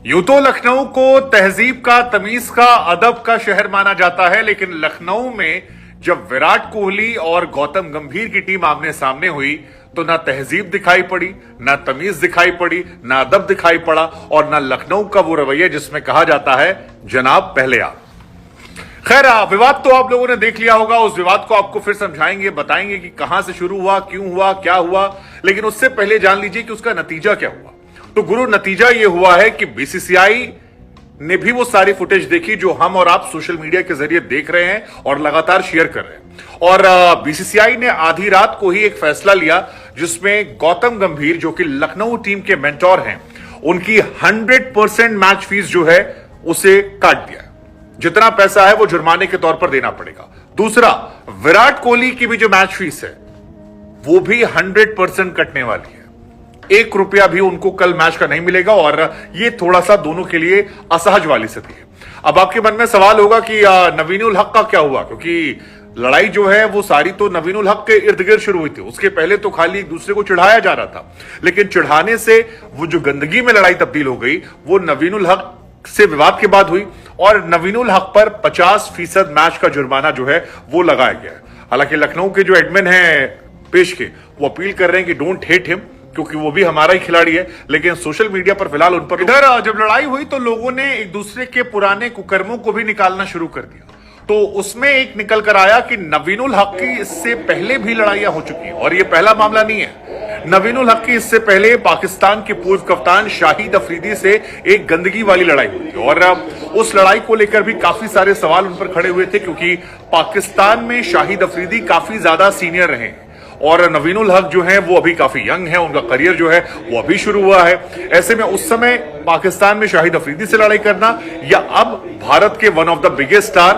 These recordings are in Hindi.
यूं तो लखनऊ को तहजीब का, तमीज का, अदब का शहर माना जाता है, लेकिन लखनऊ में जब विराट कोहली और गौतम गंभीर की टीम आमने सामने हुई तो ना तहजीब दिखाई पड़ी, ना तमीज दिखाई पड़ी, ना अदब दिखाई पड़ा और ना लखनऊ का वो रवैया जिसमें कहा जाता है जनाब पहले आप। खैर, विवाद तो आप लोगों ने देख लिया होगा। उस विवाद को आपको फिर समझाएंगे, बताएंगे कि कहां से शुरू हुआ, क्यों हुआ, क्या हुआ, लेकिन उससे पहले जान लीजिए कि उसका नतीजा क्या हुआ। तो गुरु, नतीजा यह हुआ है कि बीसीसीआई ने भी वो सारी फुटेज देखी जो हम और आप सोशल मीडिया के जरिए देख रहे हैं और लगातार शेयर कर रहे हैं। और बीसीसीआई ने आधी रात को ही एक फैसला लिया जिसमें गौतम गंभीर, जो कि लखनऊ टीम के मेंटोर हैं, उनकी 100% मैच फीस जो है उसे काट दिया। जितना पैसा है वो जुर्माने के तौर पर देना पड़ेगा। दूसरा, विराट कोहली की भी जो मैच फीस है वो भी 100% कटने वाली है। 1 रुपया भी उनको कल मैच का नहीं मिलेगा और ये थोड़ा सा दोनों के लिए असहज वाली स्थिति है। अब आपके मन में सवाल होगा कि नवीनुल हक का क्या हुआ, क्योंकि लड़ाई जो है वो सारी तो नवीनुल हक के इर्द गिर्द शुरू हुई थी। उसके पहले तो खाली एक दूसरे को चिढ़ाया जा रहा था, लेकिन चिढ़ाने से वो जो गंदगी में लड़ाई तब्दील हो गई वो नवीनुल हक से विवाद के बाद हुई और नवीनुल हक पर 50% मैच का जुर्माना जो है वो लगाया गया है। हालांकि लखनऊ के जो एडमिन हैं पेश के, वो अपील कर रहे हैं कि डोंट हेट हिम, क्योंकि वो भी हमारा ही खिलाड़ी है, लेकिन सोशल मीडिया पर फिलहाल उन पर इधर जब लड़ाई हुई तो लोगों ने एक दूसरे के पुराने कुकर्मों को भी निकालना शुरू कर दिया। तो उसमें एक निकल कर आया कि नवीनुल हक की इससे पहले भी लड़ाइयां हो चुकी हैं और यह पहला मामला नहीं है। नवीनुल हक की इससे पहले पाकिस्तान के पूर्व कप्तान शाहिद अफरीदी से एक गंदगी वाली लड़ाई हुई थी और उस लड़ाई को लेकर भी काफी सारे सवाल उन पर खड़े हुए थे, क्योंकि पाकिस्तान में शाहिद अफरीदी काफी ज्यादा सीनियर रहे हैं और नवीनुल हक जो है वो अभी काफी यंग है, उनका करियर जो है वो अभी शुरू हुआ है। ऐसे में उस समय पाकिस्तान में शाहिद अफरीदी से लड़ाई करना या अब भारत के one of the biggest star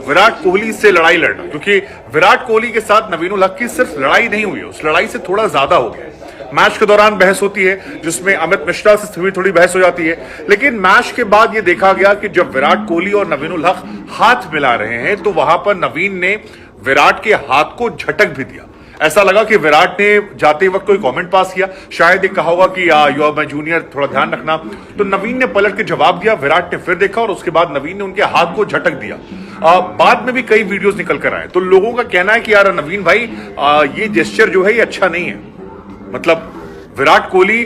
Virat Kohli से लड़ाई लड़ना, क्योंकि विराट कोहली के साथ नवीनुल हक की सिर्फ लड़ाई नहीं हुई, उस लड़ाई से थोड़ा ज्यादा हो गया। मैच के दौरान बहस होती है जिसमें अमित मिश्रा से थोड़ी बहस हो जाती है, लेकिन मैच के बाद यह देखा गया कि जब विराट कोहली और नवीनुल हक हाथ मिला रहे हैं तो वहां पर नवीन ने विराट के हाथ को झटक भी दिया। ऐसा लगा कि विराट ने जाते वक्त कोई कमेंट पास किया, शायद एक कहा होगा कि यू आर माय जूनियर, थोड़ा ध्यान रखना। तो नवीन ने पलट के जवाब दिया, विराट ने फिर देखा और उसके बाद नवीन ने उनके हाथ को झटक दिया। बाद में भी कई वीडियोस निकल कर आए तो लोगों का कहना है कि यार नवीन भाई, ये जेस्चर जो है ये अच्छा नहीं है। मतलब विराट कोहली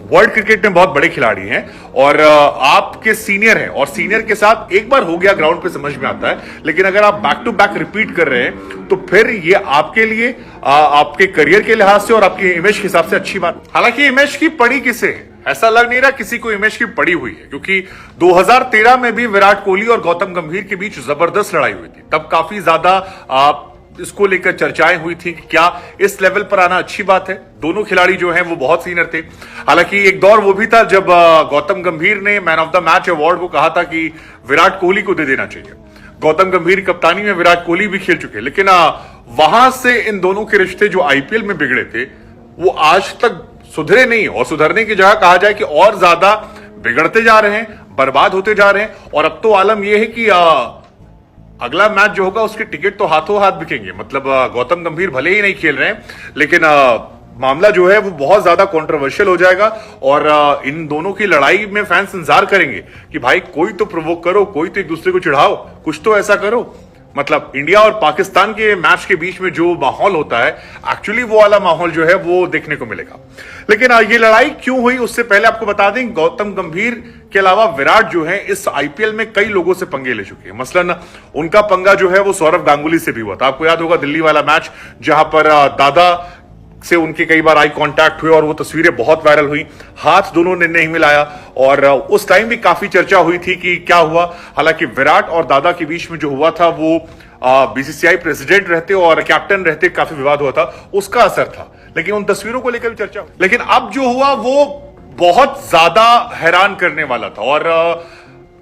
वर्ल्ड क्रिकेट में बहुत बड़े खिलाड़ी हैं और आपके सीनियर हैं और सीनियर के साथ एक बार हो गया ग्राउंड पे समझ में आता है, लेकिन अगर आप बैक टू बैक रिपीट कर रहे हैं तो फिर ये आपके लिए आपके करियर के लिहाज से और आपकी इमेज के हिसाब से अच्छी बात। हालांकि इमेज की पड़ी किसे, ऐसा लग नहीं रहा किसी को इमेज की पड़ी हुई है, क्योंकि 2013 में भी विराट कोहली और गौतम गंभीर के बीच जबरदस्त लड़ाई हुई थी। तब काफी ज्यादा इसको लेकर चर्चाएं हुई थी कि क्या इस लेवल पर आना अच्छी बात है। दोनों खिलाड़ी जो हैं वो बहुत सीनियर थे। हालांकि एक दौर वो भी था जब गौतम गंभीर ने man of the match award को कहा था कि विराट कोहली को दे देना चाहिए। गौतम गंभीर कप्तानी में विराट कोहली भी खेल चुके, लेकिन वहां से इन दोनों के रिश्ते जो आईपीएल में बिगड़े थे वो आज तक सुधरे नहीं और सुधरने की जगह कहा जाए कि और ज्यादा बिगड़ते जा रहे हैं, बर्बाद होते जा रहे हैं। और अब तो आलम यह है कि अगला मैच जो होगा उसके टिकट तो हाथों हाथ बिकेंगे। मतलब गौतम गंभीर भले ही नहीं खेल रहे हैं, लेकिन मामला जो है वो बहुत ज्यादा कंट्रोवर्शियल हो जाएगा और इन दोनों की लड़ाई में फैंस इंतजार करेंगे कि भाई कोई तो प्रोवोक करो, कोई तो एक दूसरे को चिढ़ाओ, कुछ तो ऐसा करो। मतलब इंडिया और पाकिस्तान के मैच के बीच में जो माहौल होता है, एक्चुअली वो वाला माहौल जो है वो देखने को मिलेगा। लेकिन ये लड़ाई क्यों हुई उससे पहले आपको बता दें, गौतम गंभीर के अलावा विराट जो है इस आईपीएल में कई लोगों से पंगे ले चुके हैं। मसलन उनका पंगा जो है वो सौरव गांगुली से भी हुआ था। आपको याद होगा दिल्ली वाला मैच जहां पर दादा से उनके कई बार आई कांटेक्ट हुए और वो तस्वीरें बहुत वायरल हुई, हाथ दोनों ने नहीं मिलाया और उस टाइम भी काफी चर्चा हुई थी कि क्या हुआ। हालांकि विराट और दादा के बीच में जो हुआ था वो बीसीसीआई प्रेसिडेंट रहते और कैप्टन रहते काफी विवाद हुआ था, उसका असर था, लेकिन उन तस्वीरों को लेकर भी चर्चा हुई। लेकिन अब जो हुआ वो बहुत ज्यादा हैरान करने वाला था और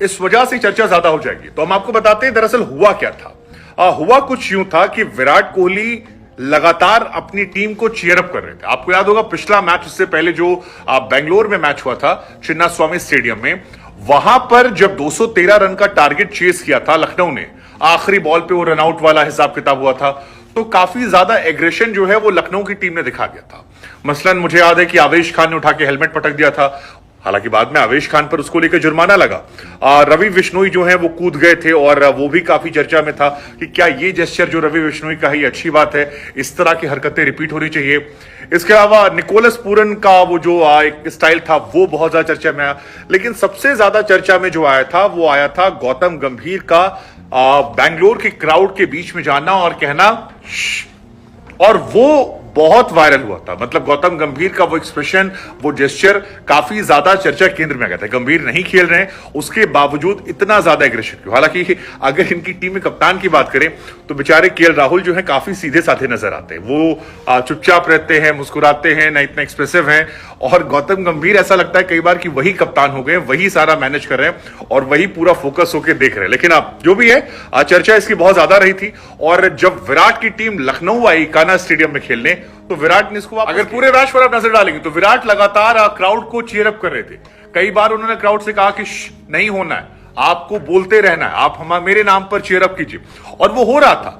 इस वजह से चर्चा ज्यादा हो जाएगी। तो हम आपको बताते हैं दरअसल हुआ क्या था। हुआ कुछ यूं था कि विराट कोहली लगातार अपनी टीम को चीयर अप कर रहे थे। आपको याद होगा पिछला मैच, इससे पहले जो बेंगलोर में मैच हुआ था चिन्नास्वामी स्टेडियम में, वहां पर जब 213 रन का टारगेट चेस किया था लखनऊ ने, आखिरी बॉल पे वो रनआउट वाला हिसाब किताब हुआ था, तो काफी ज्यादा एग्रेशन जो है वो लखनऊ की टीम ने दिखा दिया था। मसलन मुझे याद है कि आवेश खान ने उठा के हेलमेट पटक दिया था। हालांकि बाद में आवेश खान पर उसको लेकर जुर्माना लगा। रवि बिश्नोई जो है वो कूद गए थे और वो भी काफी चर्चा में था कि क्या ये जेस्चर जो रवि बिश्नोई का है ये अच्छी बात है, इस तरह की हरकतें रिपीट होनी चाहिए। इसके अलावा निकोलस पूरन का वो जो एक स्टाइल था वो बहुत ज्यादा चर्चा में आया, लेकिन सबसे ज्यादा चर्चा में जो आया था वो आया था गौतम गंभीर का बैंगलोर के क्राउड के बीच में जाना और कहना और वो बहुत वायरल हुआ था। मतलब गौतम गंभीर का वो एक्सप्रेशन, वो जेस्चर काफी ज्यादा चर्चा केंद्र में आ गया था। गंभीर नहीं खेल रहे हैं, उसके बावजूद इतना ज्यादा एग्रेशन क्यों। हालांकि अगर इनकी टीम में कप्तान की बात करें तो बेचारे केएल राहुल जो है काफी सीधे साधे नजर आते हैं। वो चुपचाप रहते हैं, मुस्कुराते हैं, ना इतना एक्सप्रेसिव हैं। और गौतम गंभीर ऐसा लगता है कई बार कि वही कप्तान हो गए, वही सारा मैनेज कर रहे हैं और वही पूरा फोकस होकर देख रहे हैं। लेकिन अब जो भी है, चर्चा इसकी बहुत ज्यादा रही थी। और जब विराट की टीम लखनऊ आई कान्हा स्टेडियम में खेलने, तो विराट ने इसको, अगर पूरे मैच पर आप नजर डालेंगे तो विराट लगातार क्राउड को चीयर अप कर रहे थे। कई बार उन्होंने क्राउड से कहा कि नहीं होना है, आपको बोलते रहना है, आप मेरे नाम पर चीयर अप कीजिए, और वो हो रहा था।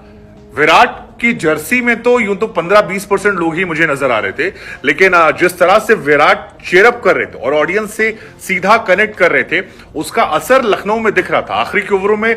विराट की जर्सी में तो यूं तो 15-20% लोग ही मुझे नजर आ रहे थे, लेकिन जिस तरह से विराट चीयर अप कर रहे थे और ऑडियंस से सीधा कनेक्ट कर रहे थे, उसका असर लखनऊ में दिख रहा था। आखिरी के ओवरों में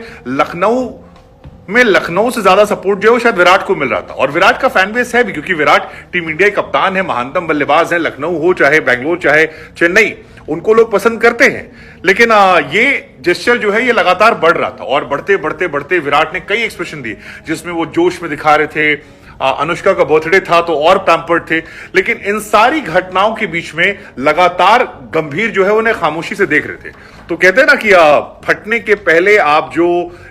लखनऊ से ज्यादा सपोर्ट जो है शायद विराट को मिल रहा था। और विराट का फैन बेस है भी, क्योंकि विराट टीम इंडिया के कप्तान है, महानतम बल्लेबाज है। लखनऊ हो चाहे बेंगलोर चाहे चेन्नई, उनको लोग पसंद करते हैं। लेकिन ये जेस्चर जो है ये लगातार बढ़ रहा था और बढ़ते बढ़ते बढ़ते विराट ने कई एक्सप्रेशन दिए जिसमें वो जोश में दिखा रहे थे। अनुष्का का बर्थडे था तो और पैम्पर्ड थे। लेकिन इन सारी घटनाओं के बीच में लगातार गंभीर जो है उन्हें खामोशी से देख रहे थे। तो कहते हैं ना कि फटने के पहले आप जो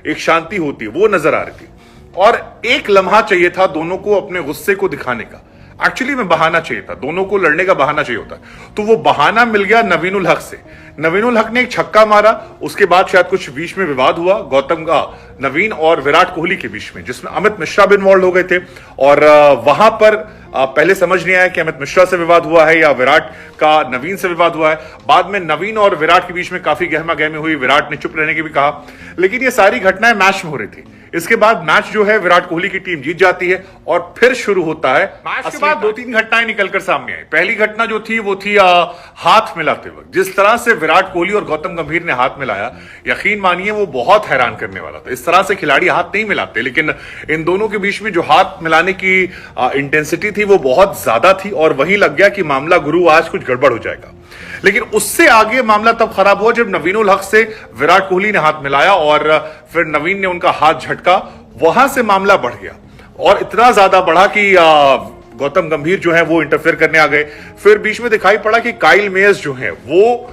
एक शांति होती है वो नजर आ रही थी। और एक लम्हा चाहिए था दोनों को अपने गुस्से को दिखाने का। एक्चुअली में बहाना चाहिए था, दोनों को लड़ने का बहाना चाहिए होता। तो वो बहाना मिल गया नवीनुल हक से। नवीनुल हक ने एक छक्का मारा, उसके बाद शायद कुछ बीच में विवाद हुआ गौतम का, नवीन और विराट कोहली के बीच में, जिसमें अमित मिश्रा भी इन्वॉल्व हो गए थे। और वहां पर पहले समझ नहीं आया कि अमित मिश्रा से विवाद हुआ है या विराट का नवीन से विवाद हुआ है। बाद में नवीन और विराट के बीच में काफी गहमा गहमी हुई, विराट ने चुप रहने की भी कहा। लेकिन ये सारी घटनाएं मैच में हो रही थी। इसके बाद मैच जो है विराट कोहली की टीम जीत जाती है और फिर शुरू होता है मैच के बाद 2-3 घटनाएं निकलकर सामने आई। पहली घटना जो थी वो थी हाथ मिलाते वक्त। जिस तरह से विराट कोहली और गौतम गंभीर ने हाथ मिलाया, यकीन मानिए वो बहुत हैरान करने वाला था। इस तरह से खिलाड़ी हाथ नहीं मिलाते, लेकिन इन दोनों के बीच में जो हाथ मिलाने की इंटेंसिटी थी वो बहुत ज्यादा थी और वहीं लग गया कि मामला गुरु आज कुछ गड़बड़ हो जाएगा। लेकिन उससे आगे मामला तब खराब हुआ जब नवीनुल हक से विराट कोहली ने हाथ मिलाया और फिर नवीन ने उनका हाथ झटका। वहां से मामला बढ़ गया और इतना ज्यादा बढ़ा कि गौतम गंभीर जो है वो इंटरफेयर करने आ गए। फिर बीच में दिखाई पड़ा कि काइल मेयर्स जो है वो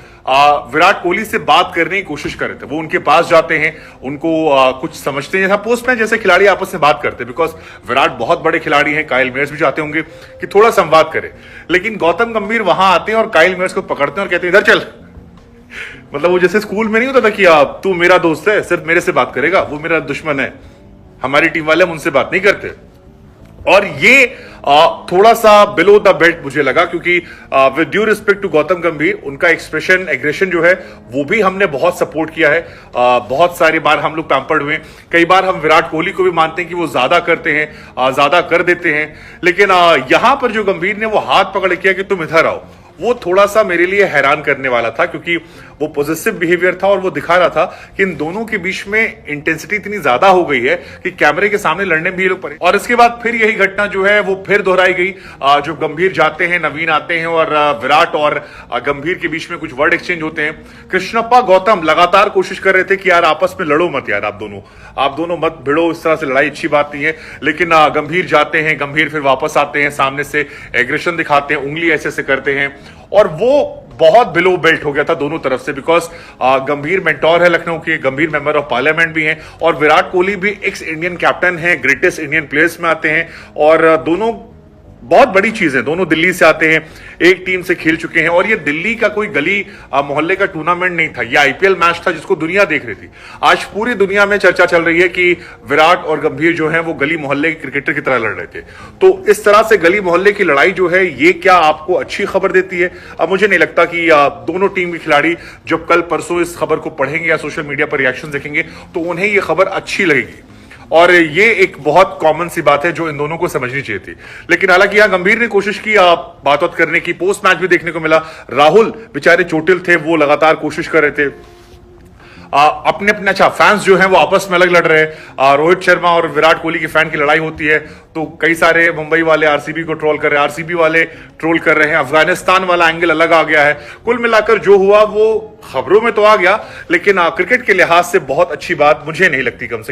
विराट कोहली से बात करने की कोशिश कर रहे थे। वो उनके पास जाते हैं, उनको कुछ समझते हैं, जैसा पोस्टमैन जैसे खिलाड़ी आपस में बात करते हैं। बिकॉज विराट बहुत बड़े खिलाड़ी हैं, काइल मेयर्स भी चाहते होंगे कि थोड़ा संवाद करे। लेकिन गौतम गंभीर वहां आते हैं और काइल मेयर्स को पकड़ते हैं और कहते हैं इधर चल। मतलब वो जैसे स्कूल में नहीं होता था कि तू मेरा दोस्त है, सिर्फ मेरे से बात करेगा, वो मेरा दुश्मन है, हमारी टीम वाले हम उनसे बात नहीं करते। और ये थोड़ा सा बिलो द बेल्ट मुझे लगा, क्योंकि with due respect to Gautam Gambhir, उनका एक्सप्रेशन एग्रेशन जो है वो भी हमने बहुत सपोर्ट किया है। बहुत सारी बार हम लोग पैम्पर्ड हुए। कई बार हम विराट कोहली को भी मानते हैं कि वो ज्यादा करते हैं, ज्यादा कर देते हैं। लेकिन यहां पर जो गंभीर ने वो हाथ पकड़ किया कि तुम इधर आओ, वो थोड़ा सा मेरे लिए हैरान करने वाला था, क्योंकि वो पॉजिटिव बिहेवियर था और वो दिखा रहा था कि इन दोनों के बीच में इंटेंसिटी इतनी ज्यादा हो गई है कि कैमरे के सामने लड़ने में भी लोग पड़े। और इसके बाद फिर यही घटना जो है वो फिर दोहराई गई। जो गंभीर जाते हैं, नवीन आते हैं और विराट और गंभीर के बीच में कुछ वर्ड एक्सचेंज होते हैं। कृष्णप्पा गौतम लगातार कोशिश कर रहे थे कि यार आपस में लड़ो मत, यार आप दोनों मत भिड़ो, इस तरह से लड़ाई अच्छी बात नहीं है। लेकिन गंभीर जाते हैं, गंभीर फिर वापस आते हैं, सामने से एग्रेशन दिखाते हैं, उंगली ऐसे ऐसे करते हैं। और वो बहुत बिलो बेल्ट हो गया था दोनों तरफ से। बिकॉज गंभीर मेंटोर है लखनऊ के, गंभीर मेंबर ऑफ पार्लियामेंट भी हैं और विराट कोहली भी एक्स इंडियन कैप्टन है, ग्रेटेस्ट इंडियन प्लेयर्स में आते हैं। और दोनों बहुत बड़ी चीज है, दोनों दिल्ली से आते हैं, एक टीम से खेल चुके हैं। और ये दिल्ली का कोई गली मोहल्ले का टूर्नामेंट नहीं था, ये आईपीएल मैच था जिसको दुनिया देख रही थी। आज पूरी दुनिया में चर्चा चल रही है कि विराट और गंभीर जो है वो गली मोहल्ले के क्रिकेटर की तरह लड़ रहे थे। तो इस तरह से गली मोहल्ले की लड़ाई जो है ये क्या आपको अच्छी खबर देती है? अब मुझे नहीं लगता कि दोनों टीम के खिलाड़ी जब कल परसों इस खबर को पढ़ेंगे या सोशल मीडिया पर रिएक्शन देखेंगे तो उन्हें ये खबर अच्छी लगेगी। और ये एक बहुत कॉमन सी बात है जो इन दोनों को समझनी चाहिए थी। लेकिन हालांकि यहां गंभीर ने कोशिश की बात करने की, पोस्ट मैच भी देखने को मिला। राहुल बेचारे चोटिल थे, वो लगातार कोशिश कर रहे थे। अपने अपने अच्छा फैंस जो हैं वो आपस में अलग लड़ रहे हैं। रोहित शर्मा और विराट कोहली की फैन की लड़ाई होती है तो कई सारे मुंबई वाले आरसीबी को ट्रोल कर रहे हैं, आरसीबी वाले ट्रोल कर रहे हैं। अफगानिस्तान वाला एंगल अलग आ गया है। कुल मिलाकर जो हुआ वो खबरों में तो आ गया, लेकिन क्रिकेट के लिहाज से बहुत अच्छी बात मुझे नहीं लगती, कम से कम।